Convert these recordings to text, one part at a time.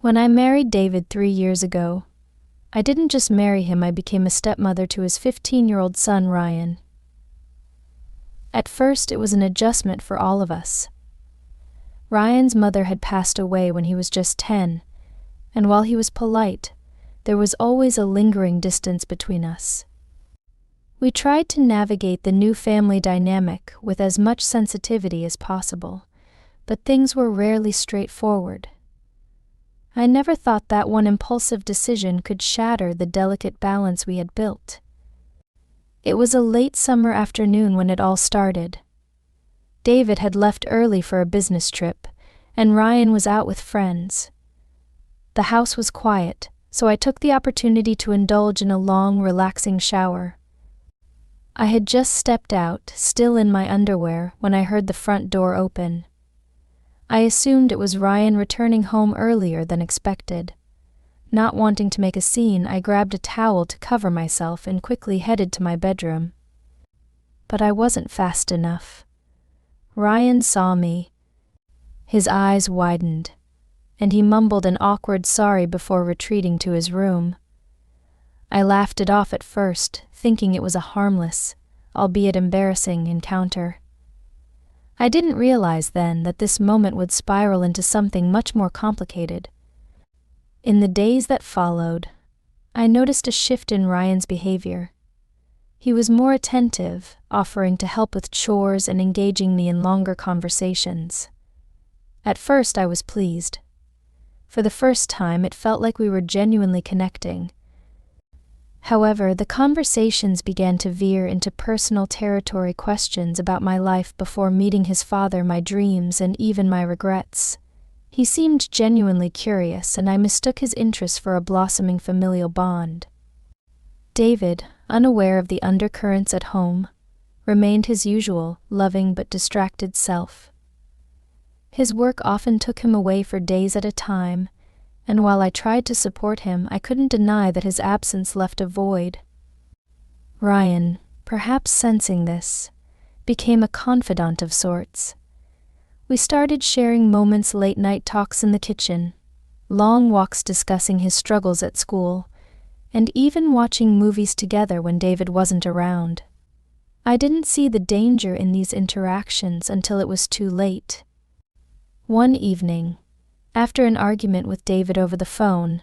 When I married David 3 years ago, I didn't just marry him, I became a stepmother to his 15-year-old son, Ryan. At first, it was an adjustment for all of us. Ryan's mother had passed away when he was just 10, and while he was polite, there was always a lingering distance between us. We tried to navigate the new family dynamic with as much sensitivity as possible, but things were rarely straightforward. I never thought that one impulsive decision could shatter the delicate balance we had built. It was a late summer afternoon when it all started. David had left early for a business trip, and Ryan was out with friends. The house was quiet, so I took the opportunity to indulge in a long, relaxing shower. I had just stepped out, still in my underwear, when I heard the front door open. I assumed it was Ryan returning home earlier than expected. Not wanting to make a scene, I grabbed a towel to cover myself and quickly headed to my bedroom. But I wasn't fast enough. Ryan saw me. His eyes widened, and he mumbled an awkward sorry before retreating to his room. I laughed it off at first, thinking it was a harmless, albeit embarrassing, encounter. I didn't realize then that this moment would spiral into something much more complicated. In the days that followed, I noticed a shift in Ryan's behavior. He was more attentive, offering to help with chores and engaging me in longer conversations. At first, I was pleased. For the first time, it felt like we were genuinely connecting. However, the conversations began to veer into personal territory, questions about my life before meeting his father, my dreams, and even my regrets. He seemed genuinely curious, and I mistook his interest for a blossoming familial bond. David, unaware of the undercurrents at home, remained his usual, loving but distracted self. His work often took him away for days at a time, and while I tried to support him, I couldn't deny that his absence left a void. Ryan, perhaps sensing this, became a confidant of sorts. We started sharing moments, late-night talks in the kitchen, long walks discussing his struggles at school, and even watching movies together when David wasn't around. I didn't see the danger in these interactions until it was too late. One evening, after an argument with David over the phone,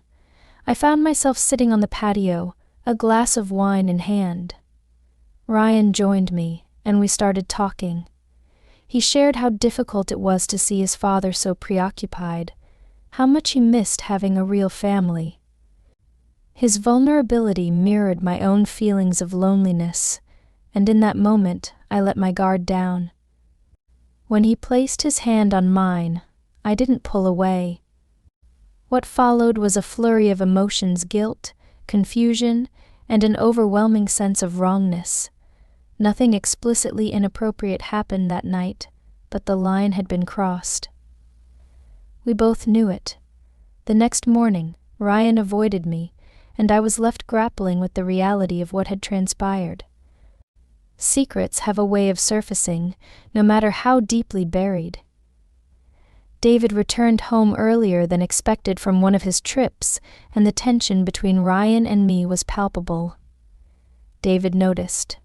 I found myself sitting on the patio, a glass of wine in hand. Ryan joined me, and we started talking. He shared how difficult it was to see his father so preoccupied, how much he missed having a real family. His vulnerability mirrored my own feelings of loneliness, and in that moment, I let my guard down. When he placed his hand on mine, I didn't pull away. What followed was a flurry of emotions: guilt, confusion, and an overwhelming sense of wrongness. Nothing explicitly inappropriate happened that night, but the line had been crossed. We both knew it. The next morning, Ryan avoided me, and I was left grappling with the reality of what had transpired. Secrets have a way of surfacing, no matter how deeply buried. David returned home earlier than expected from one of his trips, and the tension between Ryan and me was palpable. David noticed.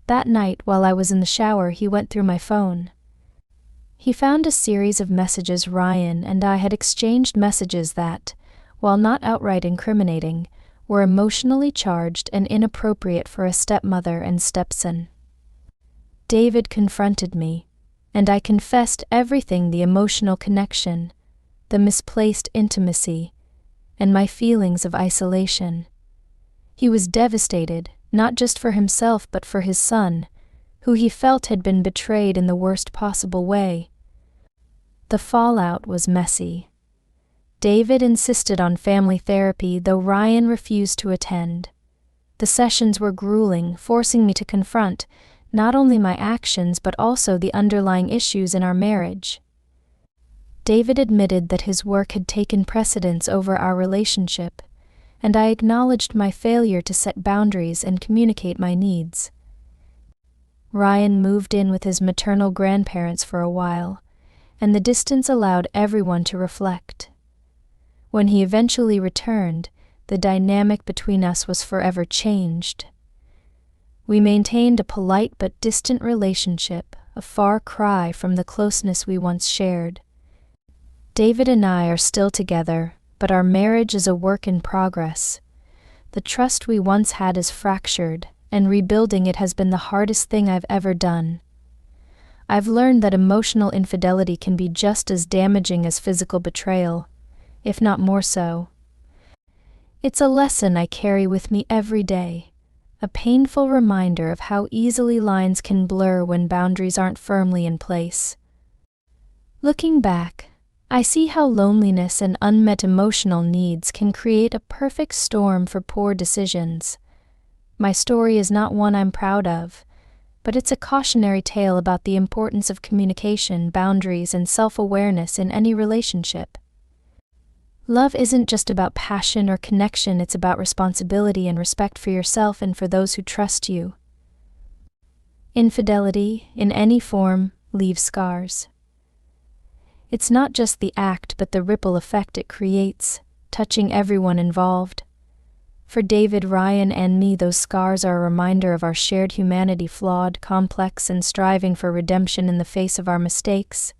That night, while I was in the shower, he went through my phone. He found a series of messages Ryan and I had exchanged, messages that, while not outright incriminating, were emotionally charged and inappropriate for a stepmother and stepson. David confronted me, and I confessed everything: the emotional connection, the misplaced intimacy, and my feelings of isolation. He was devastated, not just for himself but for his son, who he felt had been betrayed in the worst possible way. The fallout was messy. David insisted on family therapy, though Ryan refused to attend. The sessions were grueling, forcing me to confront not only my actions but also the underlying issues in our marriage. David admitted that his work had taken precedence over our relationship, and I acknowledged my failure to set boundaries and communicate my needs. Ryan moved in with his maternal grandparents for a while, and the distance allowed everyone to reflect. When he eventually returned, the dynamic between us was forever changed. We maintained a polite but distant relationship, a far cry from the closeness we once shared. David and I are still together, but our marriage is a work in progress. The trust we once had is fractured, and rebuilding it has been the hardest thing I've ever done. I've learned that emotional infidelity can be just as damaging as physical betrayal, if not more so. It's a lesson I carry with me every day, a painful reminder of how easily lines can blur when boundaries aren't firmly in place. Looking back, I see how loneliness and unmet emotional needs can create a perfect storm for poor decisions. My story is not one I'm proud of, but it's a cautionary tale about the importance of communication, boundaries, and self-awareness in any relationship. Love isn't just about passion or connection, it's about responsibility and respect for yourself and for those who trust you. Infidelity, in any form, leaves scars. It's not just the act but the ripple effect it creates, touching everyone involved. For David, Ryan, and me, those scars are a reminder of our shared humanity, flawed, complex, and striving for redemption in the face of our mistakes.